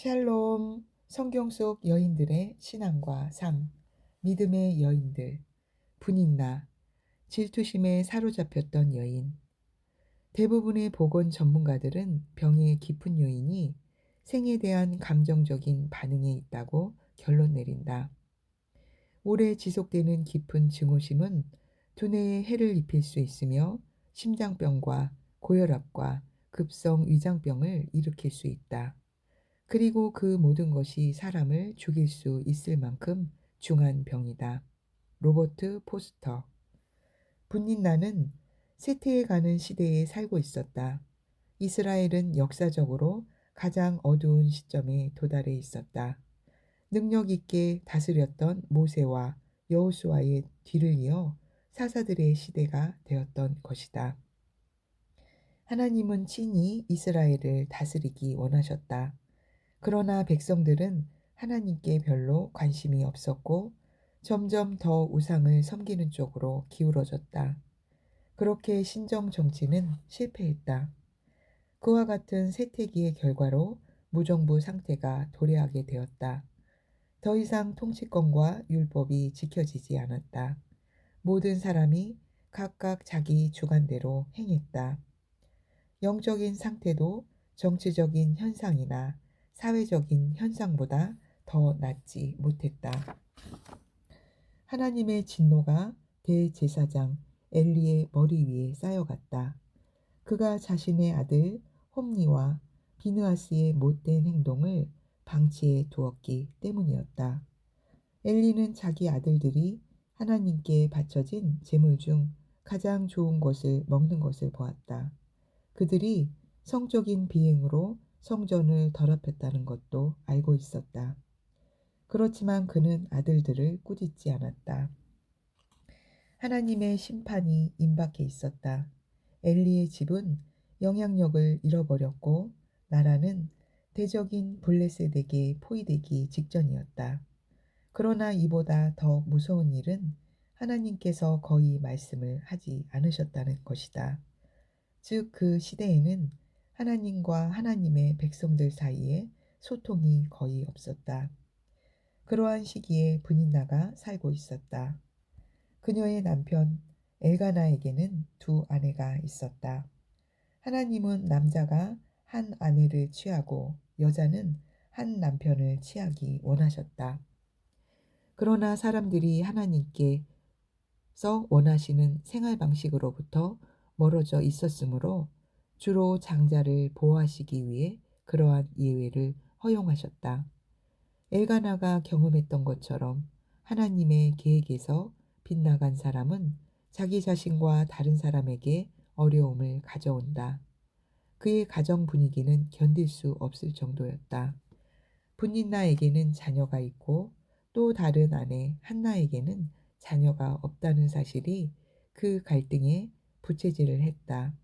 샬롬, 성경 속 여인들의 신앙과 삶, 믿음의 여인들, 분인나, 질투심에 사로잡혔던 여인. 대부분의 보건 전문가들은 병의 깊은 요인이 생에 대한 감정적인 반응에 있다고 결론 내린다. 오래 지속되는 깊은 증오심은 두뇌에 해를 입힐 수 있으며 심장병과 고혈압과 급성 위장병을 일으킬 수 있다. 그리고 그 모든 것이 사람을 죽일 수 있을 만큼 중한 병이다. 로버트 포스터. 분린나는 쇠퇴해가는 시대에 살고 있었다. 이스라엘은 역사적으로 가장 어두운 시점에 도달해 있었다. 능력 있게 다스렸던 모세와 여호수아의 뒤를 이어 사사들의 시대가 되었던 것이다. 하나님은 친히 이스라엘을 다스리기 원하셨다. 그러나 백성들은 하나님께 별로 관심이 없었고 점점 더 우상을 섬기는 쪽으로 기울어졌다. 그렇게 신정 정치는 실패했다. 그와 같은 쇠퇴기의 결과로 무정부 상태가 도래하게 되었다. 더 이상 통치권과 율법이 지켜지지 않았다. 모든 사람이 각각 자기 주관대로 행했다. 영적인 상태도 정치적인 현상이나 사회적인 현상보다 더 낫지 못했다. 하나님의 진노가 대제사장 엘리의 머리 위에 쌓여갔다. 그가 자신의 아들 홈니와 비느하스의 못된 행동을 방치해 두었기 때문이었다. 엘리는 자기 아들들이 하나님께 바쳐진 제물 중 가장 좋은 것을 먹는 것을 보았다. 그들이 성적인 비행으로 성전을 더럽혔다는 것도 알고 있었다. 그렇지만 그는 아들들을 꾸짖지 않았다. 하나님의 심판이 임박해 있었다. 엘리의 집은 영향력을 잃어버렸고 나라는 대적인 블레셋에게 포위되기 직전이었다. 그러나 이보다 더 무서운 일은 하나님께서 거의 말씀을 하지 않으셨다는 것이다. 즉 그 시대에는 하나님과 하나님의 백성들 사이에 소통이 거의 없었다. 그러한 시기에 브닌나가 살고 있었다. 그녀의 남편 엘가나에게는 두 아내가 있었다. 하나님은 남자가 한 아내를 취하고 여자는 한 남편을 취하기 원하셨다. 그러나 사람들이 하나님께서 원하시는 생활 방식으로부터 멀어져 있었으므로 주로 장자를 보호하시기 위해 그러한 예외를 허용하셨다. 엘가나가 경험했던 것처럼 하나님의 계획에서 빗나간 사람은 자기 자신과 다른 사람에게 어려움을 가져온다. 그의 가정 분위기는 견딜 수 없을 정도였다. 분린나에게는 자녀가 있고 또 다른 아내 한나에게는 자녀가 없다는 사실이 그 갈등에 부채질을 했다.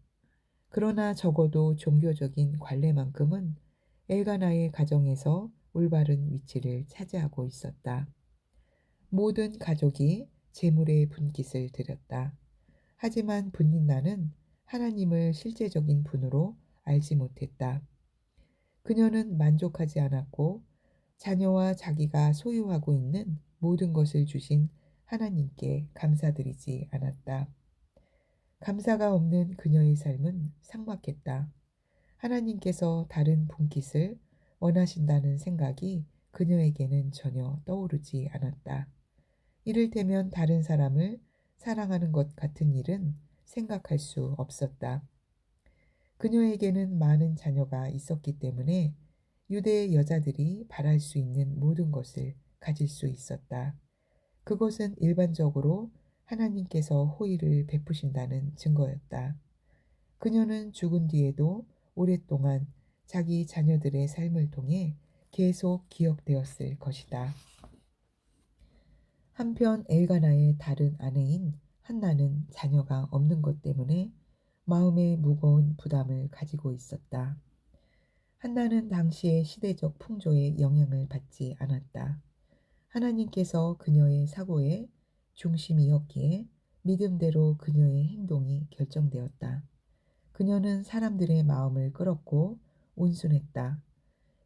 그러나 적어도 종교적인 관례만큼은 엘가나의 가정에서 올바른 위치를 차지하고 있었다. 모든 가족이 재물의 분깃을 드렸다. 하지만 분린나는 하나님을 실제적인 분으로 알지 못했다. 그녀는 만족하지 않았고 자녀와 자기가 소유하고 있는 모든 것을 주신 하나님께 감사드리지 않았다. 감사가 없는 그녀의 삶은 삭막했다. 하나님께서 다른 분깃을 원하신다는 생각이 그녀에게는 전혀 떠오르지 않았다. 이를테면 다른 사람을 사랑하는 것 같은 일은 생각할 수 없었다. 그녀에게는 많은 자녀가 있었기 때문에 유대 여자들이 바랄 수 있는 모든 것을 가질 수 있었다. 그것은 일반적으로 하나님께서 호의를 베푸신다는 증거였다. 그녀는 죽은 뒤에도 오랫동안 자기 자녀들의 삶을 통해 계속 기억되었을 것이다. 한편 엘가나의 다른 아내인 한나는 자녀가 없는 것 때문에 마음에 무거운 부담을 가지고 있었다. 한나는 당시의 시대적 풍조에 영향을 받지 않았다. 하나님께서 그녀의 사고의 중심이었기에 믿음대로 그녀의 행동이 결정되었다. 그녀는 사람들의 마음을 끌었고 온순했다.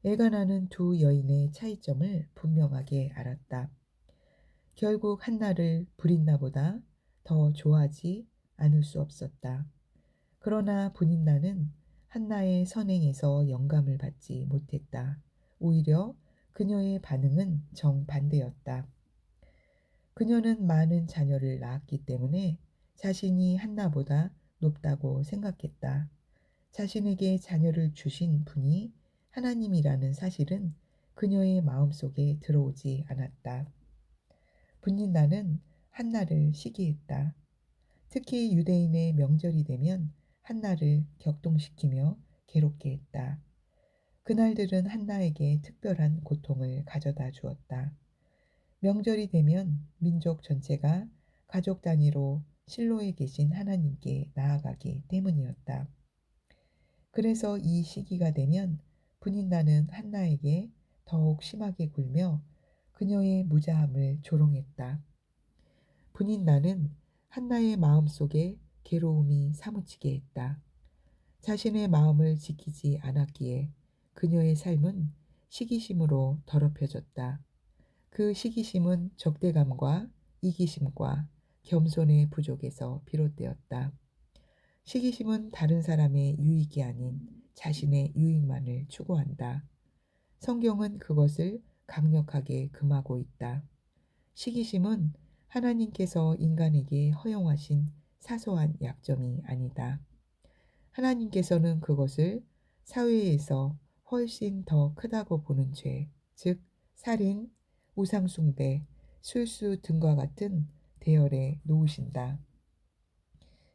엘가나는 두 여인의 차이점을 분명하게 알았다. 결국 한나를 브린나보다 더 좋아하지 않을 수 없었다. 그러나 분인나는 한나의 선행에서 영감을 받지 못했다. 오히려 그녀의 반응은 정반대였다. 그녀는 많은 자녀를 낳았기 때문에 자신이 한나보다 높다고 생각했다. 자신에게 자녀를 주신 분이 하나님이라는 사실은 그녀의 마음속에 들어오지 않았다. 분인나는 한나를 시기했다. 특히 유대인의 명절이 되면 한나를 격동시키며 괴롭게 했다. 그날들은 한나에게 특별한 고통을 가져다 주었다. 명절이 되면 민족 전체가 가족 단위로 실로에 계신 하나님께 나아가기 때문이었다. 그래서 이 시기가 되면 분인나는 한나에게 더욱 심하게 굴며 그녀의 무자함을 조롱했다. 분인나는 한나의 마음속에 괴로움이 사무치게 했다. 자신의 마음을 지키지 않았기에 그녀의 삶은 시기심으로 더럽혀졌다. 그 시기심은 적대감과 이기심과 겸손의 부족에서 비롯되었다. 시기심은 다른 사람의 유익이 아닌 자신의 유익만을 추구한다. 성경은 그것을 강력하게 금하고 있다. 시기심은 하나님께서 인간에게 허용하신 사소한 약점이 아니다. 하나님께서는 그것을 사회에서 훨씬 더 크다고 보는 죄, 즉 살인, 우상숭배, 술수 등과 같은 대열에 놓으신다.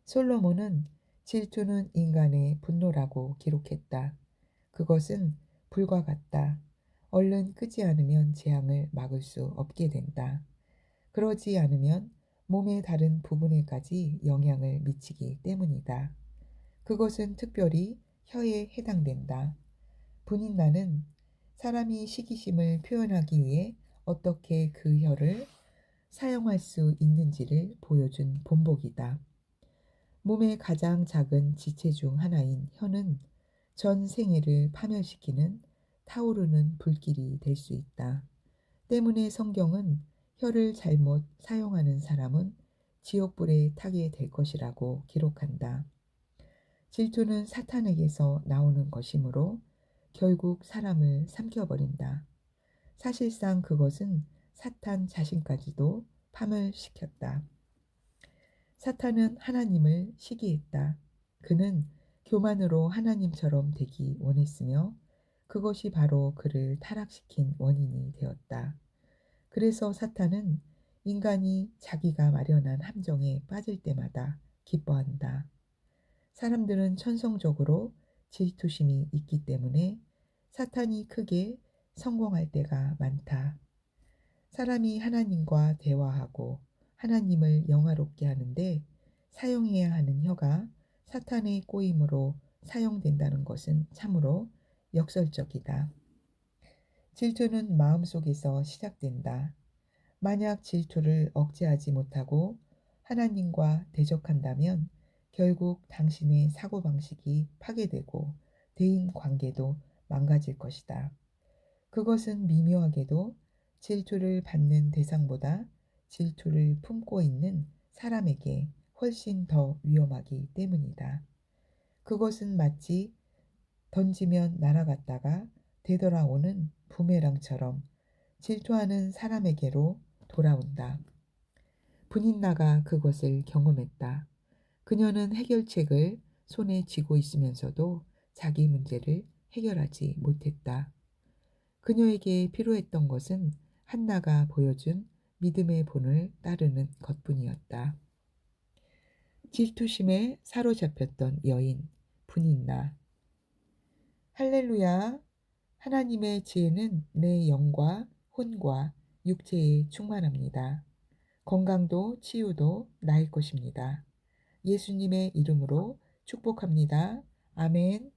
솔로몬은 질투는 인간의 분노라고 기록했다. 그것은 불과 같다. 얼른 끄지 않으면 재앙을 막을 수 없게 된다. 그러지 않으면 몸의 다른 부분에까지 영향을 미치기 때문이다. 그것은 특별히 혀에 해당된다. 분인나는 사람이 시기심을 표현하기 위해 어떻게 그 혀를 사용할 수 있는지를 보여준 본보기다. 몸의 가장 작은 지체 중 하나인 혀는 전 생애를 파멸시키는 타오르는 불길이 될 수 있다. 때문에 성경은 혀를 잘못 사용하는 사람은 지옥불에 타게 될 것이라고 기록한다. 질투는 사탄에게서 나오는 것이므로 결국 사람을 삼켜버린다. 사실상 그것은 사탄 자신까지도 파멸시켰다. 사탄은 하나님을 시기했다. 그는 교만으로 하나님처럼 되기 원했으며 그것이 바로 그를 타락시킨 원인이 되었다. 그래서 사탄은 인간이 자기가 마련한 함정에 빠질 때마다 기뻐한다. 사람들은 천성적으로 질투심이 있기 때문에 사탄이 크게 성공할 때가 많다. 사람이 하나님과 대화하고 하나님을 영화롭게 하는데 사용해야 하는 혀가 사탄의 꼬임으로 사용된다는 것은 참으로 역설적이다. 질투는 마음속에서 시작된다. 만약 질투를 억제하지 못하고 하나님과 대적한다면 결국 당신의 사고방식이 파괴되고 대인 관계도 망가질 것이다. 그것은 미묘하게도 질투를 받는 대상보다 질투를 품고 있는 사람에게 훨씬 더 위험하기 때문이다. 그것은 마치 던지면 날아갔다가 되돌아오는 부메랑처럼 질투하는 사람에게로 돌아온다. 분인나가 그것을 경험했다. 그녀는 해결책을 손에 쥐고 있으면서도 자기 문제를 해결하지 못했다. 그녀에게 필요했던 것은 한나가 보여준 믿음의 본을 따르는 것뿐이었다. 질투심에 사로잡혔던 여인, 분인나. 할렐루야. 하나님의 지혜는 내 영과 혼과 육체에 충만합니다. 건강도 치유도 나의 것입니다. 예수님의 이름으로 축복합니다. 아멘.